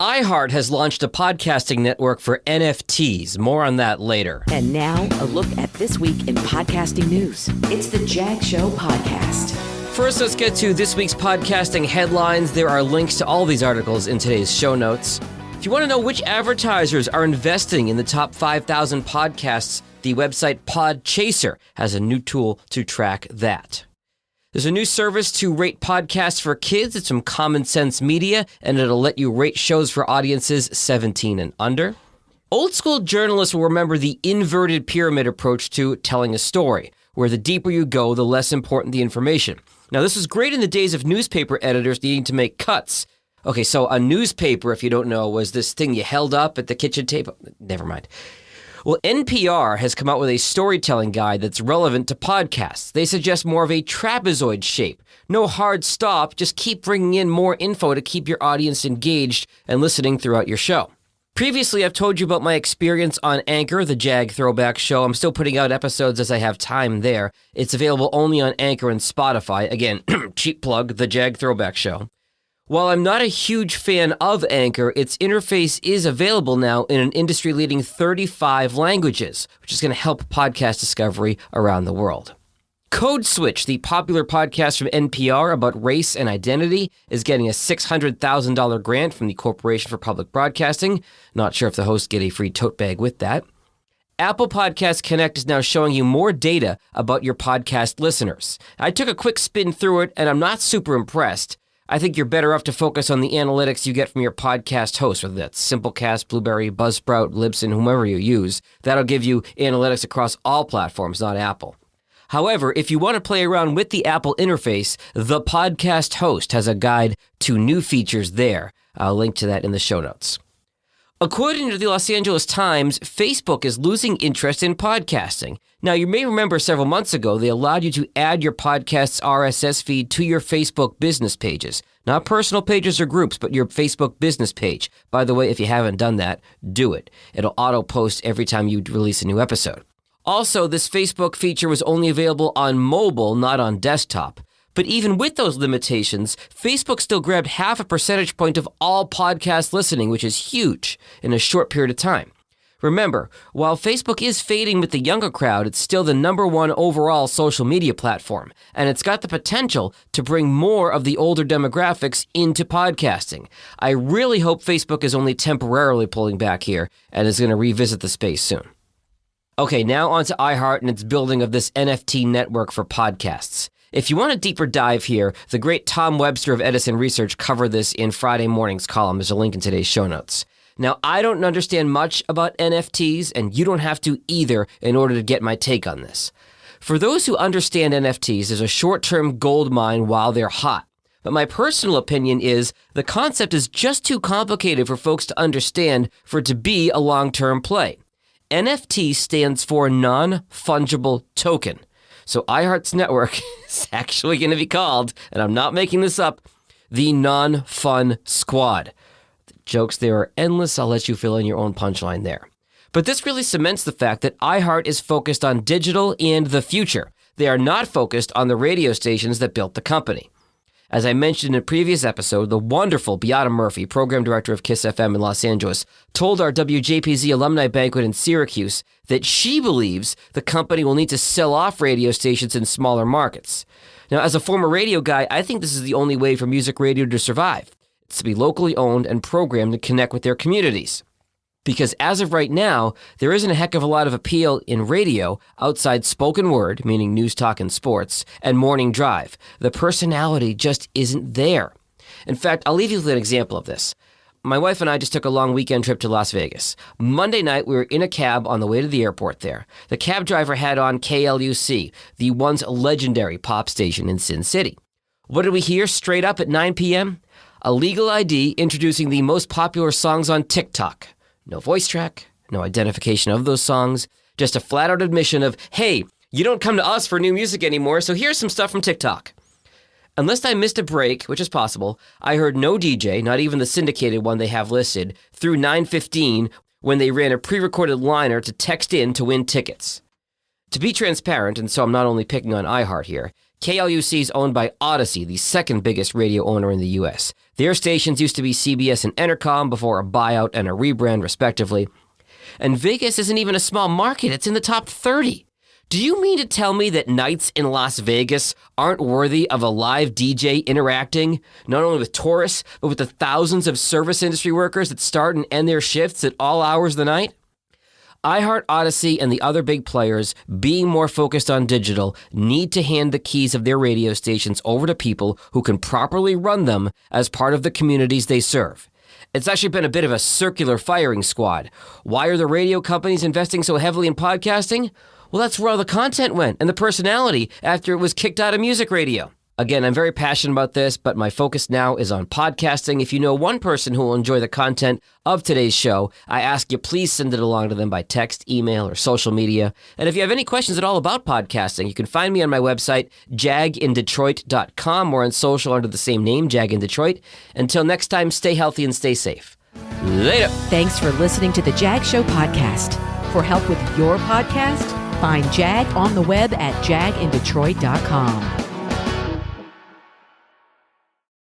iHeart has launched a podcasting network for NFTs. More on that later. And now, a look at this week in podcasting news. It's the Jag Show Podcast. First, let's get to this week's podcasting headlines. There are links to all these articles in today's show notes. If you want to know which advertisers are investing in the top 5,000 podcasts, the website Podchaser has a new tool to track that. There's a new service to rate podcasts for kids. It's from Common Sense Media, and it'll let you rate shows for audiences 17 and under. Old school journalists will remember the inverted pyramid approach to telling a story, where the deeper you go, the less important the information. Now, this was great in the days of newspaper editors needing to make cuts. Okay, so a newspaper, if you don't know, was this thing you held up at the kitchen table. Never mind. Well, NPR has come out with a storytelling guide that's relevant to podcasts. They suggest more of a trapezoid shape. No hard stop, just keep bringing in more info to keep your audience engaged and listening throughout your show. Previously, I've told you about my experience on Anchor, the Jag Throwback Show. I'm still putting out episodes as I have time there. It's available only on Anchor and Spotify. Again, cheap plug, the Jag Throwback Show. While I'm not a huge fan of Anchor, its interface is available now in an industry-leading 35 languages, which is going to help podcast discovery around the world. Code Switch, the popular podcast from NPR about race and identity, is getting a $600,000 grant from the Corporation for Public Broadcasting. Not sure if the hosts get a free tote bag with that. Apple Podcast Connect is now showing you more data about your podcast listeners. I took a quick spin through it, and I'm not super impressed. I think you're better off to focus on the analytics you get from your podcast host, whether that's Simplecast, Blueberry, Buzzsprout, Libsyn, whomever you use. That'll give you analytics across all platforms, not Apple. However, if you want to play around with the Apple interface, the podcast host has a guide to new features there. I'll link to that in the show notes. According to the Los Angeles Times, Facebook is losing interest in podcasting. Now, you may remember several months ago, they allowed you to add your podcast's RSS feed to your Facebook business pages. Not personal pages or groups, but your Facebook business page. By the way, if you haven't done that, do it. It'll auto-post every time you release a new episode. Also, this Facebook feature was only available on mobile, not on desktop. But even with those limitations, Facebook still grabbed half a percentage point of all podcast listening, which is huge in a short period of time. Remember, while Facebook is fading with the younger crowd, it's still the #1 overall social media platform, and it's got the potential to bring more of the older demographics into podcasting. I really hope Facebook is only temporarily pulling back here and is going to revisit the space soon. Okay, now on to iHeart and its building of this NFT network for podcasts. If you want a deeper dive here, the great Tom Webster of Edison Research covered this in Friday morning's column. There's a link in today's show notes. Now, I don't understand much about NFTs, and you don't have to either in order to get my take on this. For those who understand NFTs, there's a short-term gold mine while they're hot. But my personal opinion is the concept is just too complicated for folks to understand for it to be a long-term play. NFT stands for Non Fungible Token. So iHeart's network is actually going to be called, and I'm not making this up, the Non-Fun Squad. The jokes there are endless. I'll let you fill in your own punchline there. But this really cements the fact that iHeart is focused on digital and the future. They are not focused on the radio stations that built the company. As I mentioned in a previous episode, the wonderful Beata Murphy, program director of KISS FM in Los Angeles, told our WJPZ Alumni Banquet in Syracuse that she believes the company will need to sell off radio stations in smaller markets. Now, as a former radio guy, I think this is the only way for music radio to survive. It's to be locally owned and programmed to connect with their communities. Because as of right now, there isn't a heck of a lot of appeal in radio outside spoken word, meaning news, talk, and sports, and morning drive. The personality just isn't there. In fact, I'll leave you with an example of this. My wife and I just took a long weekend trip to Las Vegas. Monday night, we were in a cab on the way to the airport there. The cab driver had on KLUC, the once legendary pop station in Sin City. What did we hear straight up at 9 p.m.? A legal ID introducing the most popular songs on TikTok. No voice track, no identification of those songs, just a flat-out admission of, hey, you don't come to us for new music anymore, so here's some stuff from TikTok. Unless I missed a break, which is possible, I heard no DJ, not even the syndicated one they have listed, through 9:15 when they ran a pre-recorded liner to text in to win tickets. To be transparent, and so I'm not only picking on iHeart here, KLUC is owned by Odyssey, the second biggest radio owner in the U.S. Their stations used to be CBS and Entercom before a buyout and a rebrand, respectively. And Vegas isn't even a small market. It's in the top 30. Do you mean to tell me that nights in Las Vegas aren't worthy of a live DJ interacting, not only with tourists, but with the thousands of service industry workers that start and end their shifts at all hours of the night? iHeart, Odyssey, and the other big players, being more focused on digital, need to hand the keys of their radio stations over to people who can properly run them as part of the communities they serve. It's actually been a bit of a circular firing squad. Why are the radio companies investing so heavily in podcasting? Well, that's where all the content went and the personality after it was kicked out of music radio. Again, I'm very passionate about this, but my focus now is on podcasting. If you know one person who will enjoy the content of today's show, I ask you please send it along to them by text, email, or social media. And if you have any questions at all about podcasting, you can find me on my website, jagindetroit.com, or on social under the same name, Jag in Detroit. Until next time, stay healthy and stay safe. Later. Thanks for listening to the Jag Show podcast. For help with your podcast, find Jag on the web at jagindetroit.com.